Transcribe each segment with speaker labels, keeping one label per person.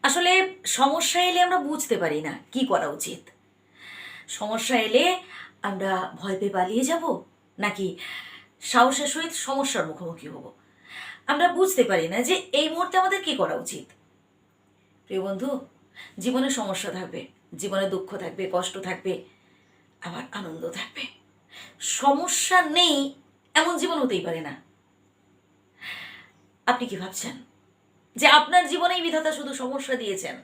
Speaker 1: আসলে সমস্যা এলে আমরা বুঝতে পারি না কি করা উচিত। সমস্যা এলে আমরা ভয় পেয়ে পালিয়ে যাব, নাকি সাহসের সহিত সমস্যার মুখোমুখি হব। আমরা বুঝতে পারি না যে এই মুহূর্তে আমাদের কি করা উচিত। প্রিয় বন্ধু, জীবনে সমস্যা থাকবে, জীবনে দুঃখ থাকবে, কষ্ট থাকবে, আবার আনন্দ থাকবে। সমস্যা নেই এমন জীবন হতেই পারে না। আপনি কি ভাবছেন যে আপনার জীবনেই বিধাতা শুধু সমস্যা দিয়েছেন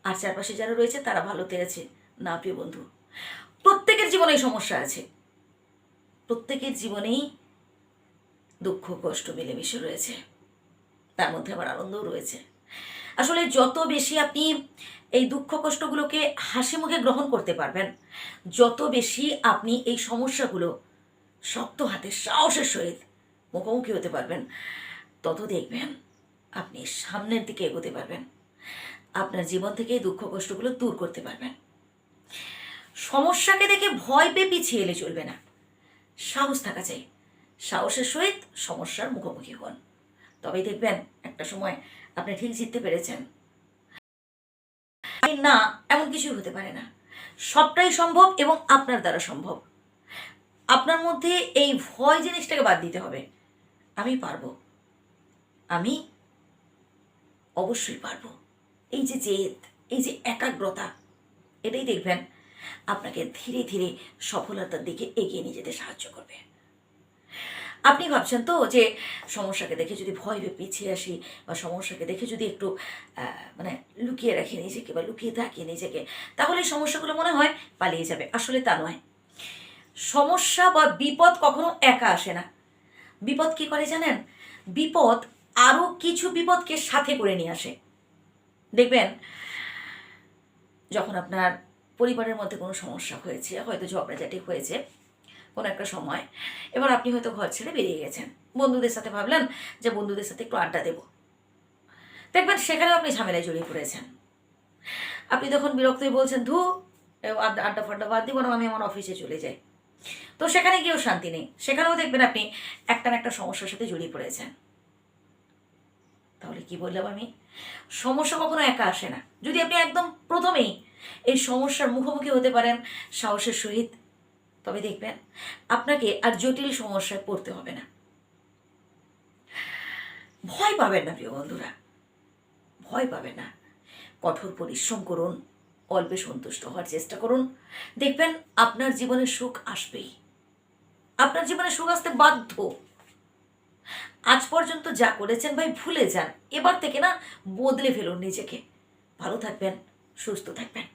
Speaker 1: আর চারপাশে যারা রয়েছে তারা ভালোতে আছে? না প্রিয় বন্ধু, প্রত্যেকের জীবনেই সমস্যা আছে, প্রত্যেকের জীবনেই দুঃখ কষ্ট মিলেমিশে রয়েছে, তার মধ্যে আবার আনন্দও রয়েছে। আসলে যত বেশি আপনি এই দুঃখ কষ্টগুলোকে হাসি মুখে গ্রহণ করতে পারবেন, যত বেশি আপনি এই সমস্যাগুলো শক্ত হাতে সাহসের সহিত মুখোমুখি হতে পারবেন, তত দেখবেন আপনি সামনের দিকে এগোতে পারবেন, আপনার জীবন থেকে এই দুঃখ কষ্টগুলো দূর করতে পারবেন। সমস্যাকে দেখে ভয় পেয়ে পিছিয়ে এলে চলবে না, সাহস থাকা চাই। সাহসের সহিত সমস্যার মুখোমুখি হন, তবেই দেখবেন একটা সময় আপনি ঠিক জিততে পেরেছেন। না, এমন কিছুই হতে পারে না। সবটাই সম্ভব এবং আপনার দ্বারা সম্ভব। আপনার মধ্যে এই ভয় জিনিসটাকে বাদ দিতে হবে। আমি পারবো, আমি অবশ্যই পারবো। এই যে জেদ, এই যে একাগ্রতা, এটাই দেখবেন আপনাকে ধীরে ধীরে সফলতার দিকে এগিয়ে নিয়ে যেতে সাহায্য করবে। আপনি ভাবছেন তো যে সমস্যাকে দেখে যদি ভয় পেয়ে পিছিয়ে আসি, বা সমস্যাকে দেখে যদি একটু মানে লুকিয়ে রাখি নিজেকে বা লুকিয়ে থাকি নিজেকে, তাহলে এই সমস্যাগুলো মনে হয় পালিয়ে যাবে। আসলে তা নয়। সমস্যা বা বিপদ কখনো একা আসে না। বিপদ কি করে জানেন? বিপদ আরও কিছু বিপদকে সাথে করে নিয়ে আসে। দেখবেন যখন আপনার পরিবারের মধ্যে কোনো সমস্যা হয়েছে, হয়তো ঝগড়াঝাটি হয়েছে কোনো একটা সময়, এবার আপনি হয়তো ঘর ছেড়ে বেরিয়ে গেছেন, বন্ধুদের সাথে ভাবলেন যে বন্ধুদের সাথে একটু আড্ডা দেব, দেখবেন সেখানেও আপনি ঝামেলায় জড়িয়ে পড়েছেন। আপনি তখন বিরক্ত হয়ে বলছেন, ধু আড্ডা ফাড্ডা বাদ দিব না, আমি আমার অফিসে চলে যাই। তো সেখানে গিয়েও শান্তি নেই, সেখানেও দেখবেন আপনি একটা না একটা সমস্যার সাথে জড়িয়ে পড়েছেন। তাহলে কি বললাম আমি? সমস্যা কখনো একা আসে না। যদি আপনি একদম প্রথমেই এই সমস্যার মুখোমুখি হতে পারেন সাহসের সহিত, তবে দেখবেন আপনাকে আর জটিল সমস্যায় পড়তে হবে না। ভয় পাবেন না প্রিয় বন্ধুরা, ভয় পাবেন না। কঠোর পরিশ্রম করুন, অল্পে সন্তুষ্ট হওয়ার চেষ্টা করুন, দেখবেন আপনার জীবনে সুখ আসবেই। আপনার জীবনে সুখ আসতে বাধ্য। আজ পর্যন্ত যা করেছেন ভাই ভুলে যান, এবার থেকে না বদলে ফেলুন নিজেকে। ভালো থাকবেন, সুস্থ থাকবেন।